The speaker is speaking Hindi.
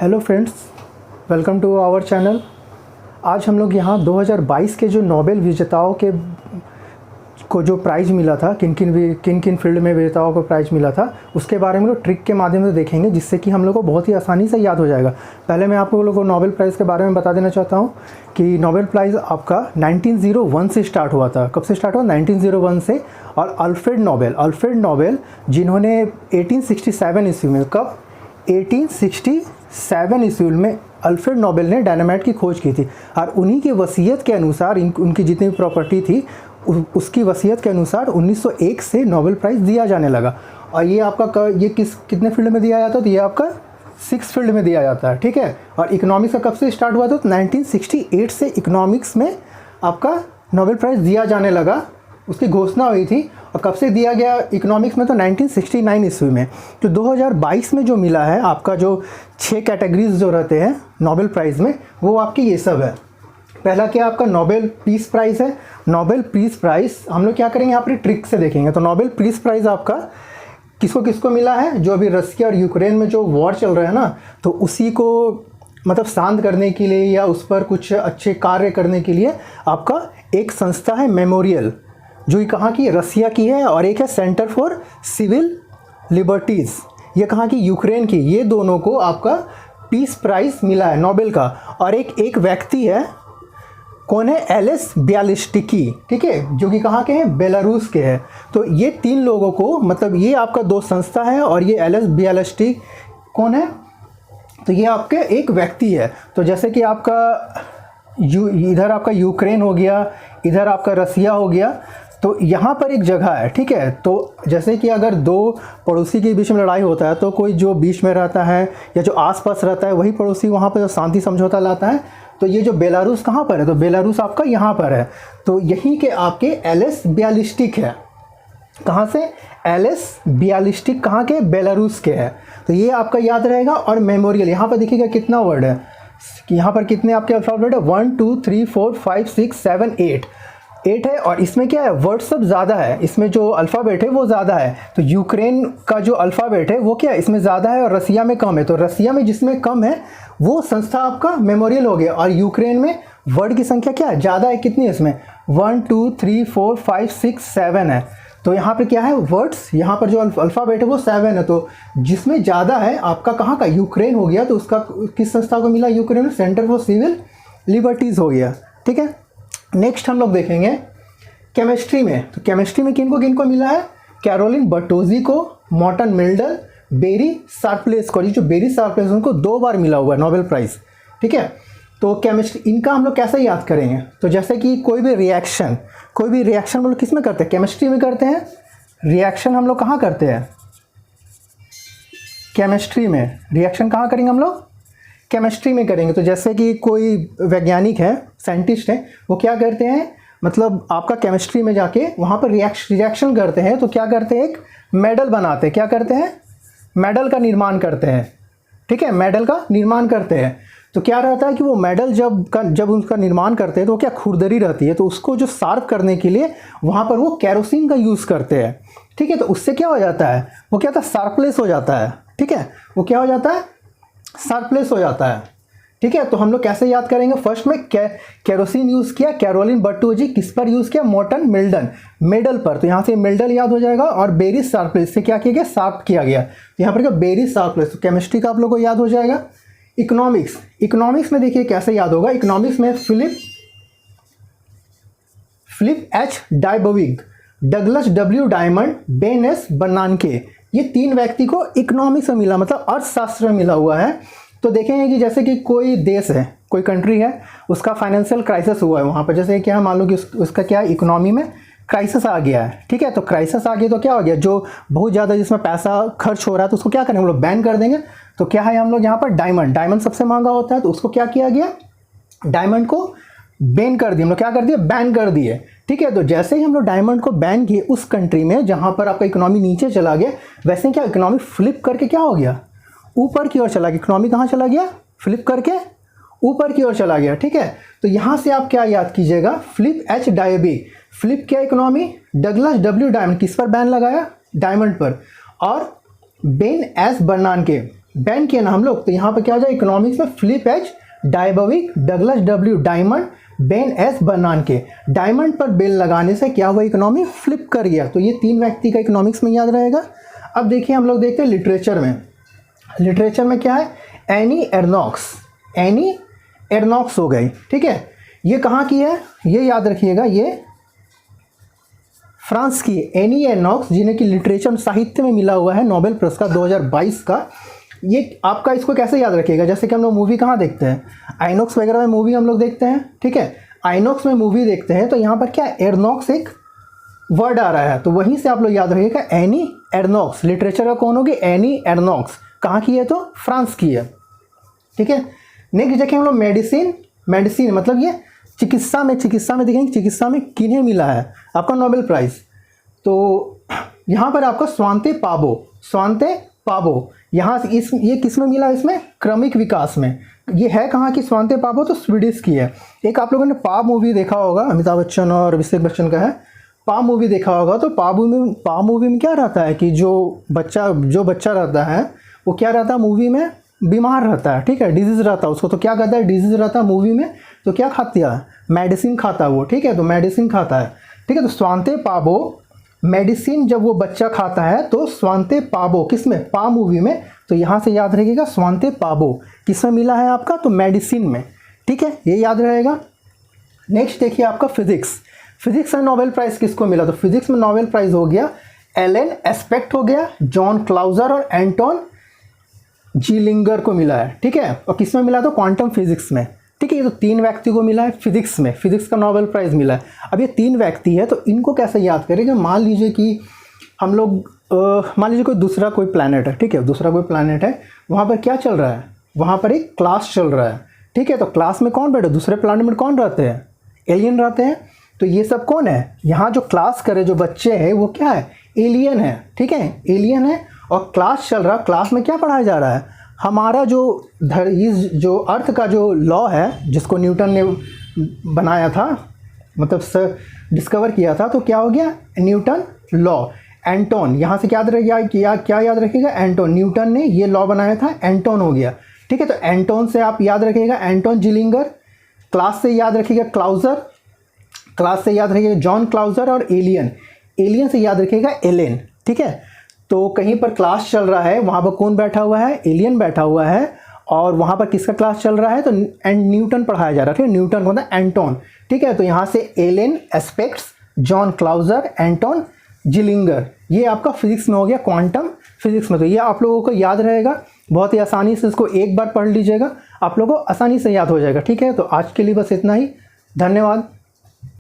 Hello friends, welcome to our channel. आज हम लोग यहाँ 2022 के जो नोबेल विजेताओं के को जो प्राइज़ मिला था, किन किन फील्ड में विजेताओं को प्राइज़ मिला था, उसके बारे में लोग ट्रिक के माध्यम से देखेंगे, जिससे कि हम लोग को बहुत ही आसानी से याद हो जाएगा। पहले मैं आप लोगों को नोबेल प्राइज़ के बारे में बता देना चाहता हूँ कि नोबेल प्राइज़ आपका 1901 से स्टार्ट हुआ था। कब से स्टार्ट हुआ? 1901 से। और अल्फ्रेड नोबेल जिन्होंने 1867 ईस्वी में, कब? 1867 ईस्वी में अल्फ्रेड नोबेल ने डायनामाइट की खोज की थी। और उन्हीं की वसीयत के अनुसार उनकी जितनी भी प्रॉपर्टी थी उसकी वसीयत के अनुसार 1901 से नोबेल प्राइज़ दिया जाने लगा। और ये आपका ये कितने फील्ड में दिया जाता है? तो ये आपका 6 फील्ड में दिया जाता है, ठीक है। और इकोनॉमिक्स का कब से स्टार्ट हुआ था? तो 1968 से इकोनॉमिक्स में आपका नोबेल प्राइज़ दिया जाने लगा, उसकी घोषणा हुई थी। और कब से दिया गया इकोनॉमिक्स में? तो 1969 ईस्वी में। तो 2022 में जो मिला है आपका, जो 6 कैटेगरीज जो रहते हैं नोबेल प्राइज़ में, वो आपके ये सब है। पहला क्या आपका नोबेल पीस प्राइज़ है। नोबेल पीस प्राइज़ हम लोग क्या करेंगे, यहाँ पर ट्रिक से देखेंगे। तो नोबेल पीस प्राइज़ आपका किसको किसको मिला है? जो अभी रसिया और यूक्रेन में जो वॉर चल रहा है ना, तो उसी को मतलब शांत करने के लिए या उस पर कुछ अच्छे कार्य करने के लिए आपका एक संस्था है मेमोरियल, जो कहाँ की? रसिया की है। और एक है सेंटर फॉर सिविल लिबर्टीज़, ये कहाँ की? यूक्रेन की। ये दोनों को आपका पीस प्राइज़ मिला है नोबेल का। और एक व्यक्ति है, कौन है? एलेस बियालिस्टिकी, ठीक है, जो कि कहाँ के हैं? बेलारूस के हैं। तो ये 3 लोगों को, मतलब ये आपका 2 संस्था है और ये एलेस बियालिस्टिक कौन है? तो ये आपके एक व्यक्ति है। तो जैसे कि आपका इधर आपका यूक्रेन हो गया, इधर आपका रसिया हो गया, तो यहाँ पर एक जगह है, ठीक है। तो जैसे कि अगर 2 पड़ोसी के बीच में लड़ाई होता है, तो कोई जो बीच में रहता है या जो आसपास रहता है, वही पड़ोसी वहाँ पर जो शांति समझौता लाता है। तो ये जो बेलारूस कहाँ पर है? तो बेलारूस आपका यहाँ पर है। तो यहीं के आपके एलेस बियालिस्टिक है। कहाँ से? एलेस बियालिस्टिक कहाँ के? बेलारूस के है। तो ये आपका याद रहेगा। और मेमोरियल, यहाँ पर देखिएगा कितना वर्ड है, यहाँ पर कितने आपके अल्फ़ाबेट है? 1 2 3 4 5 6 7 8 है। और इसमें क्या है? वर्ड सब ज़्यादा है, इसमें जो अल्फ़ाबेट है वो ज़्यादा है। तो यूक्रेन का जो अल्फ़ाबेट है वो क्या है? इसमें ज़्यादा है और रसिया में कम है। तो रसिया में जिसमें कम है वो संस्था आपका मेमोरियल हो गया। और यूक्रेन में वर्ड की संख्या क्या है? ज़्यादा है। कितनी है इसमें? 1 2 3 4 5 6 7 है। तो यहाँ पर क्या है? वर्ड्स, यहाँ पर जो अल्फ़ाबेट है वो 7 है। तो जिसमें ज़्यादा है आपका कहाँ का? यूक्रेन हो गया। तो उसका किस संस्था को मिला? यूक्रेन में सेंटर फॉर सिविल लिबर्टीज़ हो गया, ठीक है। नेक्स्ट हम लोग देखेंगे केमिस्ट्री में। तो केमिस्ट्री में किनको मिला है? कैरोलिन बर्टोजी को, मॉर्टन मिल्डल, बेरी शार्पलेस को। जो बेरी शार्पलेस उनको 2 बार मिला हुआ है नोबेल प्राइज़, ठीक है। तो केमिस्ट्री, इनका हम लोग कैसे याद करेंगे? तो जैसे कि कोई भी रिएक्शन हम लोग किस में करते हैं? केमिस्ट्री में करते हैं। रिएक्शन हम लोग कहाँ करते हैं? केमिस्ट्री में। रिएक्शन कहाँ करेंगे हम लोग? केमिस्ट्री में करेंगे। तो जैसे कि कोई वैज्ञानिक है, साइंटिस्ट है, वो क्या करते हैं, मतलब आपका केमिस्ट्री में जाके वहाँ पर रिएक्शन करते हैं। तो क्या करते हैं? एक मेडल बनाते हैं। क्या करते हैं? मेडल का निर्माण करते हैं, ठीक है, मेडल का निर्माण करते हैं। तो क्या रहता है कि वो मेडल जब उनका निर्माण करते हैं तो वो क्या खुरदरी रहती है, तो उसको जो शार्प करने के लिए वहाँ पर वो केरोसिन का यूज़ करते हैं, ठीक है। तो उससे क्या हो जाता है? वो क्या होता है? शार्पलेस हो जाता है, ठीक है। वो क्या हो जाता है? शार्पलेस हो जाता है, ठीक है। तो हम लोग कैसे याद करेंगे? फर्स्ट में केरोसिन यूज़ किया, कैरोलिन बर्टोजी किस पर यूज़ किया? मॉर्टन मिल्डन, मेडल पर। तो यहाँ से मेडल याद हो जाएगा। और बेरी शार्पलेस से क्या किया गया? शार्प किया गया। तो यहाँ पर क्या? Berry Sharpless. तो केमिस्ट्री का आप लोग को याद हो जाएगा। इकोनॉमिक्स में देखिए कैसे याद होगा। इकोनॉमिक्स में Philip H Dybvig, Douglas W Diamond, Ben S Bernanke, ये 3 व्यक्ति को इकोनॉमिक्स में मिला, मतलब अर्थशास्त्र में मिला हुआ है। तो देखेंगे कि जैसे कि कोई देश है, कोई कंट्री है, उसका फाइनेंशियल क्राइसिस हुआ है वहाँ पर। जैसे क्या मान लो कि उसका क्या है? इकोनॉमी में क्राइसिस आ गया है, ठीक है। तो क्राइसिस आ गया तो क्या हो गया? जो बहुत ज़्यादा जिसमें पैसा खर्च हो रहा है, तो उसको क्या करेंगे? हम लोग बैन कर देंगे। तो क्या है हम लोग यहाँ पर? डायमंड सबसे महंगा होता है, तो उसको क्या किया गया? डायमंड को बैन कर दिया। हम लोग क्या कर दिए? बैन कर दिए, ठीक है। तो जैसे ही हम लोग डायमंड को बैन किए उस कंट्री में जहाँ पर आपका इकोनॉमी नीचे चला गया, वैसे ही क्या इकोनॉमी फ्लिप करके क्या हो गया? ऊपर की ओर चला गया। इकोनॉमी कहाँ चला गया? फ्लिप करके ऊपर की ओर चला गया, ठीक है। तो यहाँ से आप क्या याद कीजिएगा? फिलिप एच डायबोविग, फ्लिप किया इकोनॉमी, डगलस डब्ल्यू डायमंड किस पर बैन लगाया? डायमंड पर। और बेन एस बर्नानके, बैन किया ना हम लोग, तो यहाँ पर क्या हो जाए इकोनॉमिक्स में Philip H Dybvig, Douglas W Diamond, Ben S Bernanke. Diamond पर बेल लगाने से क्या हुआ, इकोनॉमी फ्लिप कर गया। तो ये 3 व्यक्ति का इकोनॉमिक्स में याद रहेगा। अब देखिए हम लोग देखते हैं लिटरेचर में। लिटरेचर में क्या है, एनी एर्नॉक्स, एनी एर्नॉक्स हो गई, ठीक है। ये कहाँ की है, ये याद रखिएगा, ये फ्रांस की एनी एर्नॉक्स, जिन्हें कि लिटरेचर साहित्य में मिला हुआ है नोबेल पुरस्कार 2022 का। ये आपका इसको कैसे याद रखिएगा, जैसे कि हम लोग मूवी कहाँ देखते हैं, आइनॉक्स वगैरह में मूवी हम लोग देखते हैं, ठीक है। आइनॉक्स में मूवी देखते हैं तो यहाँ पर क्या एर्नॉक्स एक वर्ड आ रहा है, तो वहीं से आप लोग याद रखिएगा एनी एर्नॉक्स। लिटरेचर का कौन होगी, एनी एर्नॉक्स। कहाँ की है, तो फ्रांस की है, ठीक है। नेक्स्ट देखें हम लोग मेडिसिन। मेडिसिन मतलब ये चिकित्सा में देखेंगे चिकित्सा में किन्हें मिला है आपका नोबेल प्राइज़। तो यहाँ पर आपका स्वांते पाबो, यहाँ से ये किस में मिला, इसमें क्रमिक विकास में। ये है कहाँ की स्वांते पाबो, तो स्वीडिश की है। एक आप लोगों ने पा मूवी देखा होगा, अमिताभ बच्चन और अभिषेक बच्चन का है, पा मूवी देखा होगा। तो पा मूवी में क्या रहता है कि जो बच्चा रहता है वो क्या रहता है, मूवी में बीमार रहता है, ठीक है, डिजीज़ रहता है उसको। तो क्या करता है, डिजीज़ रहता है मूवी में, तो क्या खाती है, मेडिसिन खाता है वो, ठीक है। तो मेडिसिन खाता है, ठीक है। तो स्वांते पाबो मेडिसिन जब वो बच्चा खाता है तो स्वांते पाबो किस में, पा मूवी में। तो यहाँ से याद रखिएगा स्वांते पाबो किस में मिला है आपका, तो मेडिसिन में, ठीक है, ये याद रहेगा। नेक्स्ट देखिए आपका फिजिक्स। फिजिक्स में नोबेल प्राइज़ किसको मिला, तो फिजिक्स में नोबेल प्राइज़ हो गया एलन एस्पेक्ट हो गया, जॉन क्लाउजर और एंटोन जीलिंगर को मिला है, ठीक है। और किस में मिला, तो क्वांटम फिजिक्स में, ठीक है। ये तो 3 व्यक्ति को मिला है फिजिक्स में, फिजिक्स का नोबेल प्राइज़ मिला है। अब ये 3 व्यक्ति है तो इनको कैसे याद करेंगे, मान लीजिए कि हम लोग मान लीजिए कोई प्लैनेट है, ठीक है, दूसरा कोई प्लैनेट है, वहाँ पर क्या चल रहा है, वहाँ पर एक क्लास चल रहा है, ठीक है। तो क्लास में कौन बैठे, दूसरे प्लैनेट में कौन रहते हैं, एलियन रहते हैं। तो ये सब कौन है, यहाँ जो क्लास करे जो बच्चे हैं वो क्या है, एलियन है, ठीक है, एलियन है। और क्लास चल रहा है, क्लास में क्या पढ़ाया जा रहा है, हमारा जो अर्थ का जो लॉ है जिसको न्यूटन ने बनाया था, मतलब डिस्कवर किया था, तो क्या हो गया, न्यूटन लॉ। एंटोन, यहाँ से क्या याद रखिएगा, एंटोन, न्यूटन ने ये लॉ बनाया था, एंटोन हो गया, ठीक है। तो एंटोन से आप याद रखिएगा एंटोन जिलिंगर, क्लास से याद रखिएगा क्लाउजर, क्लास से याद रखिएगा जॉन क्लाउजर, और एलियन से याद रखिएगा एलेन, ठीक है। तो कहीं पर क्लास चल रहा है, वहाँ पर कौन बैठा हुआ है, एलियन बैठा हुआ है, और वहाँ पर किसका क्लास चल रहा है, तो न्यूटन पढ़ाया जा रहा है, ठीक है। न्यूटन कौन था, एंटोन, ठीक है। तो यहाँ से Alain Aspects, John Clauser, Anton Zeilinger, ये आपका फिजिक्स में हो गया, क्वांटम फिजिक्स में। तो ये आप लोगों को याद रहेगा, बहुत ही आसानी से इसको एक बार पढ़ लीजिएगा, आप लोगों को आसानी से याद हो जाएगा, ठीक है। तो आज के लिए बस इतना ही, धन्यवाद।